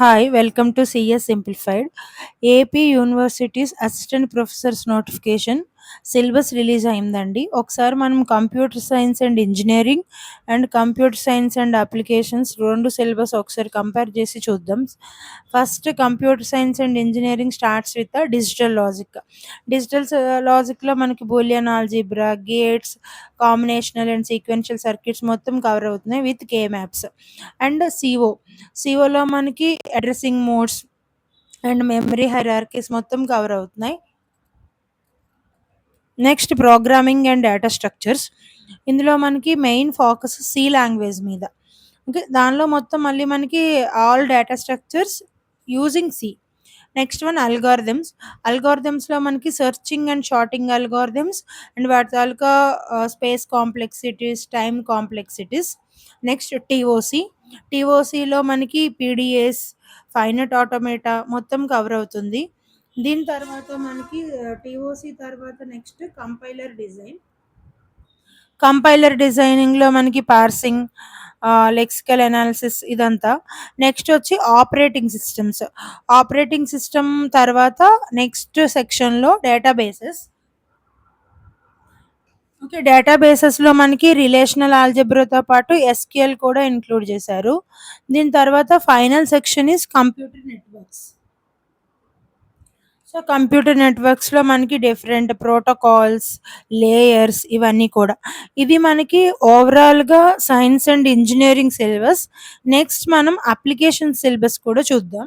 Hi, welcome to CS Simplified. AP universities assistant professors notification syllabus release అయిందండి. ఒకసారి మనం computer science and engineering and computer science and applications 2 syllabus ఒకసారి compare చేసి చూద్దాం. First computer science and engineering starts with digital logic. Digital లాజిక్‌లో మనకి Boolean algebra, gates, combinational and sequential circuits మొత్తం cover అవుతున్నాయి విత్ కే మ్యాప్స్. అండ్ సిఓలో మనకి addressing modes and memory hierarchies మొత్తం కవర్ అవుతున్నాయి. Next programming and data structures. ఇందులో మనకి మెయిన్ ఫోకస్ సి లాంగ్వేజ్ మీద. ఓకే. దానిలో మొత్తం మళ్ళీ మనకి all data structures using C. Next one అల్గోరిథమ్స్‌లో మనకి searching and sorting algorithms and వాటి తాలూకా space complexities, time complexities. Next టీఓసీలో మనకి పీడీఎస్, ఫైనట్ ఆటోమేటా మొత్తం కవర్ అవుతుంది. దీని తర్వాత మనకి టీఓసీ తర్వాత నెక్స్ట్ కంపైలర్ డిజైనింగ్‌లో మనకి పార్సింగ్, లెక్సికల్ అనాలిసిస్ ఇదంతా. నెక్స్ట్ వచ్చి ఆపరేటింగ్ సిస్టమ్ తర్వాత నెక్స్ట్ సెక్షన్‌లో డేటాబేసెస్. ఓకే. డేటాబేసెస్‌లో మనకి రిలేషనల్ ఆల్జీబ్రాతో పాటు ఎస్‌క్యూఎల్ కూడా ఇంక్లూడ్ చేశారు. దీని తర్వాత final section is computer networks. So, computer నెట్వర్క్స్‌లో మనకి డిఫరెంట్ ప్రోటోకాల్స్, లేయర్స్ ఇవన్నీ కూడా. ఇది మనకి ఓవరాల్‌గా science and engineering syllabus. Next మనం అప్లికేషన్ సిలబస్ కూడా చూద్దాం.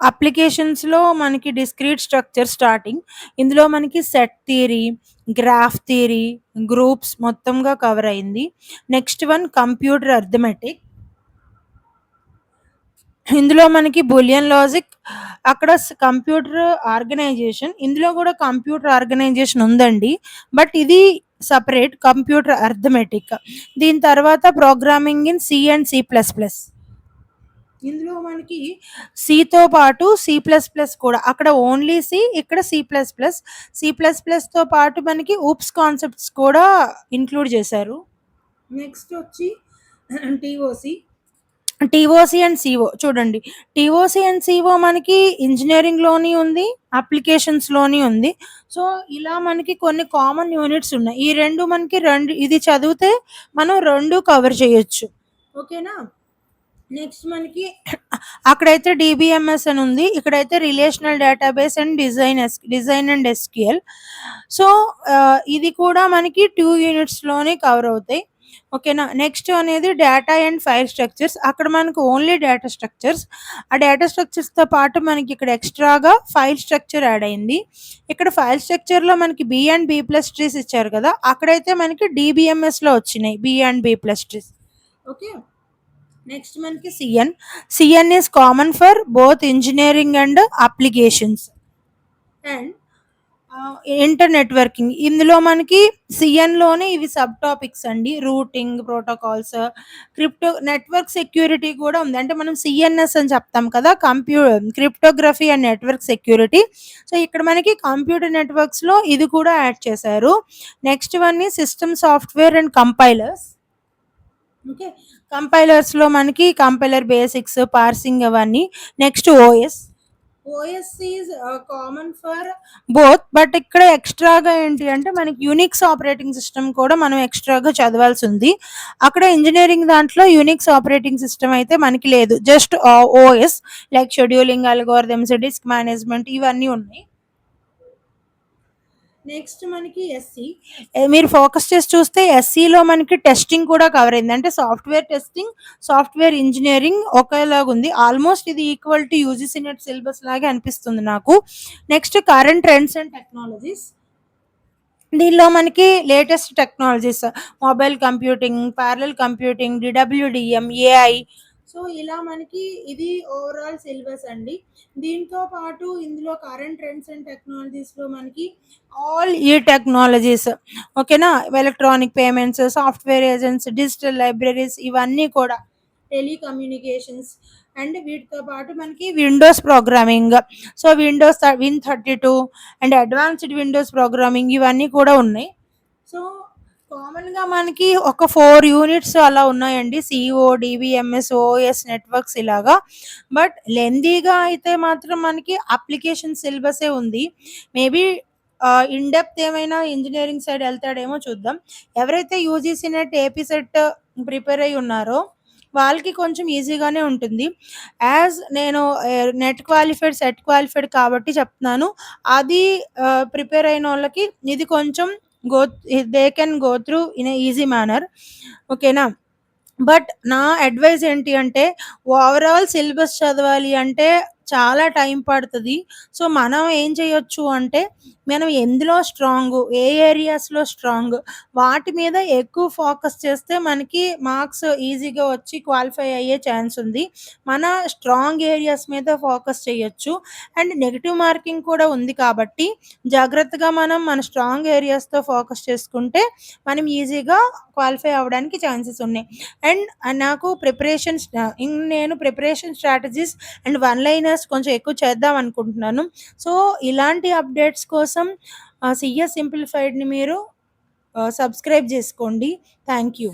అప్లికేషన్స్‌లో మనకి డిస్క్రీట్ స్ట్రక్చర్ స్టార్టింగ్. ఇందులో మనకి set theory, graph theory, groups మొత్తంగా కవర్ అయింది. Next one computer arithmetic. ఇందులో మనకి బూలియన్ లాజిక్, అక్కడ కంప్యూటర్ ఆర్గనైజేషన్. ఇందులో కూడా కంప్యూటర్ ఆర్గనైజేషన్ ఉందండి. బట్ ఇది సెపరేట్ కంప్యూటర్ అర్థమెటిక్. దీని తర్వాత programming in C and C plus plus. ఇందులో మనకి సితో పాటు సి ప్లస్ ప్లస్ కూడా, అక్కడ ఓన్లీ సి, ఇక్కడ C plus plus. C plus ప్లస్తో పాటు మనకి ఊప్స్ కాన్సెప్ట్స్ కూడా ఇంక్లూడ్ చేశారు. నెక్స్ట్ వచ్చి టీఓసి. టీఓసీ అండ్ సిఓ చూడండి. టీఓసీ అండ్ సిఓ మనకి ఇంజినీరింగ్‌లోని ఉంది, అప్లికేషన్స్‌లోని ఉంది. సో, ఇలా మనకి కొన్ని కామన్ యూనిట్స్ ఉన్నాయి. ఈ 2 మనకి ఇది చదివితే మనం 2 కవర్ చేయొచ్చు. ఓకేనా? నెక్స్ట్ మనకి అక్కడైతే డీబీఎంఎస్ అని ఉంది. ఇక్కడైతే relational database and design and SQL. So, ఇది కూడా మనకి 2 యూనిట్స్‌లోనే కవర్ అవుతాయి. ఓకేనా? నెక్స్ట్ అనేది డేటా అండ్ ఫైల్ స్ట్రక్చర్స్. అక్కడ మనకు ఓన్లీ డేటా స్ట్రక్చర్స్. ఆ డేటా స్ట్రక్చర్స్‌తో పాటు మనకి ఇక్కడ ఎక్స్‌ట్రాగా ఫైల్ స్ట్రక్చర్ యాడ్ అయింది. ఇక్కడ ఫైల్ స్ట్రక్చర్‌లో మనకి B and B plus trees ఇచ్చారు కదా! అక్కడైతే మనకి డీబీఎంఎస్‌లో వచ్చినాయి B and B plus trees. Okay. Next మనకి CN is common for both engineering and applications. And internetworking. ఇందులో మనకి సిఎన్‌లోనే ఇవి సబ్ టాపిక్స్ అండి. రూటింగ్, ప్రోటోకాల్స్, నెట్వర్క్ సెక్యూరిటీ కూడా ఉంది. అంటే మనం సిఎన్ఎస్ అని చెప్తాం కదా! Cryptography and network security. So, ఇక్కడ మనకి కంప్యూటర్ నెట్వర్క్స్‌లో ఇది కూడా యాడ్ చేశారు. Next one is system software and compilers. Okay. కంపైలర్స్‌లో మనకి కంపైలర్ బేసిక్స్, పార్సింగ్ అవన్నీ. Next OS is common for both. But ఇక్కడ ఎక్స్‌ట్రాగా ఏంటి అంటే మనకి యూనిక్స్ ఆపరేటింగ్ సిస్టమ్ కూడా మనం ఎక్స్‌ట్రాగా చదవాల్సింది. అక్కడ ఇంజినీరింగ్ దాంట్లో యూనిక్స్ ఆపరేటింగ్ సిస్టమ్ అయితే మనకి లేదు. Just OS like scheduling algorithms, disk management ఇవన్నీ ఉన్నాయి. నెక్స్ట్ మనకి మీరు ఫోకస్ చేసి చూస్తే ఎస్సీలో మనకి టెస్టింగ్ కూడా కవర్ అయింది. అంటే సాఫ్ట్‌వేర్ టెస్టింగ్, సాఫ్ట్‌వేర్ ఇంజినీరింగ్ ఒకేలాగుంది. ఆల్మోస్ట్ ఇది equal to UGC NET syllabus లాగే అనిపిస్తుంది నాకు. Next current trends and technologies. దీనిలో మనకి latest technologies, mobile computing, parallel computing, DWDM, AI. So, ఇలా మనకి ఇది ఓవరాల్ సిలబస్ అండి. దీంతో పాటు ఇందులో కరెంట్ ట్రెండ్స్ అండ్ టెక్నాలజీస్‌లో మనకి ఆల్ ఈ టెక్నాలజీస్. ఓకేనా? Electronic payments, software agents, digital libraries ఇవన్నీ కూడా. టెలికమ్యూనికేషన్స్ అండ్ వీటితో పాటు మనకి విండోస్ ప్రోగ్రామింగ్. సో, విన్32 అండ్ అడ్వాన్స్డ్ విండోస్ ప్రోగ్రామింగ్ ఇవన్నీ కూడా ఉన్నాయి. సో, కామన్‌గా మనకి ఒక 4 యూనిట్స్ అలా ఉన్నాయండి. సీఓ, డీబీఎంఎస్, ఓఎస్ నెట్వర్క్స్ ఇలాగా. బట్ లెంథీగా అయితే మాత్రం మనకి అప్లికేషన్ సిలబసే ఉంది. మేబీ ఇన్ డెప్త్ ఏమైనా ఇంజినీరింగ్ సైడ్ ఎళ్తాడేమో చూద్దాం. ఎవరైతే UGC net, AP set prepare అయ్యి ఉన్నారో వాళ్ళకి కొంచెం ఈజీగానే ఉంటుంది. నేను నెట్ క్వాలిఫైడ్, సెట్ క్వాలిఫైడ్ కాబట్టి చెప్తున్నాను. అది ప్రిపేర్ అయినోళ్ళకి ఇది కొంచెం go they can go through in a easy manner. ఓకేనా? బట్ నా అడ్వైస్ ఏంటి అంటే ఓవరాల్ సిలబస్ చదవాలి అంటే చాలా టైం పడతది. సో, మనం ఏం చేయొచ్చు అంటే మనం ఎందులో స్ట్రాంగు, ఏ ఏరియాస్‌లో స్ట్రాంగ్ వాటి మీద ఎక్కువ ఫోకస్ చేస్తే మనకి మార్క్స్ ఈజీగా వచ్చి క్వాలిఫై అయ్యే ఛాన్స్ ఉంది. మన స్ట్రాంగ్ ఏరియాస్ మీద ఫోకస్ చేయొచ్చు. అండ్ నెగెటివ్ మార్కింగ్ కూడా ఉంది కాబట్టి జాగ్రత్తగా మనం మన స్ట్రాంగ్ ఏరియాస్‌తో ఫోకస్ చేసుకుంటే మనం ఈజీగా క్వాలిఫై అవ్వడానికి ఛాన్సెస్ ఉన్నాయి. అండ్ నాకు నేను preparation strategies and one liners కొంచెం ఎక్కువ చేద్దాం అనుకుంటున్నాను. సో, ఇలాంటి అప్డేట్స్ కోసం సీఎస్ సింప్లిఫైడ్‌ని మీరు సబ్స్క్రైబ్ చేసుకోండి. Thank you.